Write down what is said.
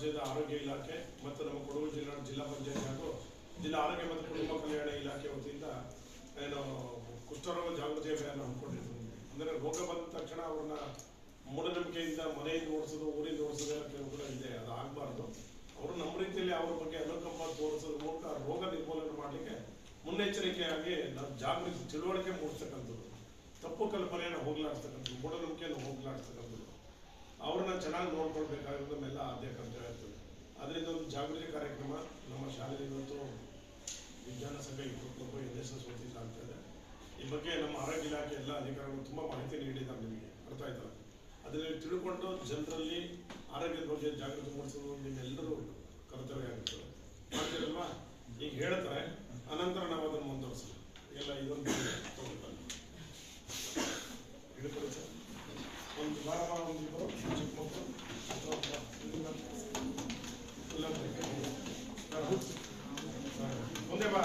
ರಾಜ್ಯದ ಆರೋಗ್ಯ ಇಲಾಖೆ ಮತ್ತು ನಮ್ಮ ಕೊಡಗು ಜಿಲ್ಲಾ ಪಂಚಾಯತ್ ಹಾಗೂ ಜಿಲ್ಲಾ ಆರೋಗ್ಯ ಮತ್ತು ಕುಟುಂಬ ಕಲ್ಯಾಣ ಇಲಾಖೆ ವತಿಯಿಂದ ಏನು ಕುಷ್ಠರೋಗ ಜಾಗೃತಿ ಅಭಿಯಾನ ಹಮ್ಮಿಕೊಂಡಿರ್ತೀವಿ. ಅಂದರೆ ರೋಗ ಬಂದ ತಕ್ಷಣ ಅವ್ರನ್ನ ಮೂಢನಂಬಿಕೆಯಿಂದ ಮನೆಯಿಂದ ಓಡಿಸೋದು, ಊರಿಂದ ಓಡಿಸೋದು ಕೂಡ ಇದೆ. ಅದು ಆಗಬಾರ್ದು. ಅವರು ನಮ್ಮ ರೀತಿಯಲ್ಲಿ ಅವ್ರ ಬಗ್ಗೆ ಅನುಕಂಪ ತೋರಿಸೋದ್ರ ಮೂಲಕ ರೋಗ ನಿರ್ಮೂಲನೆ ಮಾಡಲಿಕ್ಕೆ ಮುನ್ನೆಚ್ಚರಿಕೆಯಾಗಿ ನಾವು ಜಾಗೃತಿ ತಿಳುವಳಿಕೆ ಮೂಡಿಸ್ತಕ್ಕಂಥದ್ದು, ತಪ್ಪು ಕಲ್ಪನೆಯನ್ನು ಹೋಗ್ಲಾಡಿಸ್ತಕ್ಕಂಥದ್ದು, ಮೂಢನಂಬಿಕೆಯನ್ನು ಹೋಗ್ಲಾಡಿಸ್ತಕ್ಕಂಥದ್ದು, ಅವ್ರನ್ನ ಚೆನ್ನಾಗಿ ನೋಡ್ಕೊಳ್ಬೇಕಾಗಿರೋದು ನಮ್ಮೆಲ್ಲ ಆದ್ಯ ಕರ್ತವ್ಯ ಇರ್ತದೆ. ಅದರಿಂದ ಒಂದು ಜಾಗೃತಿ ಕಾರ್ಯಕ್ರಮ ನಮ್ಮ ಶಾಲೆಯಲ್ಲಿ ಇವತ್ತು ವಿಜ್ಞಾನ ಸಂಘ 20 NSS ವತಿಯಿಂದ ಆಗ್ತಾಯಿದೆ. ಈ ಬಗ್ಗೆ ನಮ್ಮ ಆರೋಗ್ಯ ಇಲಾಖೆ ಎಲ್ಲ ಅಧಿಕಾರಿಗಳು ತುಂಬ ಮಾಹಿತಿ ನೀಡಿದ್ದಾರೆ. ನಿಮಗೆ ಅರ್ಥ ಆಯ್ತಲ್ಲ? ಅದರಲ್ಲಿ ತಿಳ್ಕೊಂಡು ಜನರಲ್ಲಿ ಆರೋಗ್ಯದ ಬಗ್ಗೆ ಜಾಗೃತಿ ಮೂಡಿಸೋದು ನಿಮ್ಮೆಲ್ಲರೂ ಕರ್ತವ್ಯ ಆಗಿರ್ತದೆ. ಮಾಡ್ತೀರಲ್ವಾ? ಈಗ ಹೇಳ್ತಾರೆ, ಅನಂತರ ನಾವು ಅದನ್ನು ಮುಂದುವರಿಸೋಣ. ಎಲ್ಲ ಇದೊಂದು ತಗೊಳ್ತಾರೆ ಹಿಡ್ಕೊಳ್ಳಿ ಸರ್. ಒಂದು ವಾರ ಒಂದಿಬ್ಬರು ಚಿಕ್ಕ ಮಕ್ಕಳು ಮುಂದೆ ಬಾ.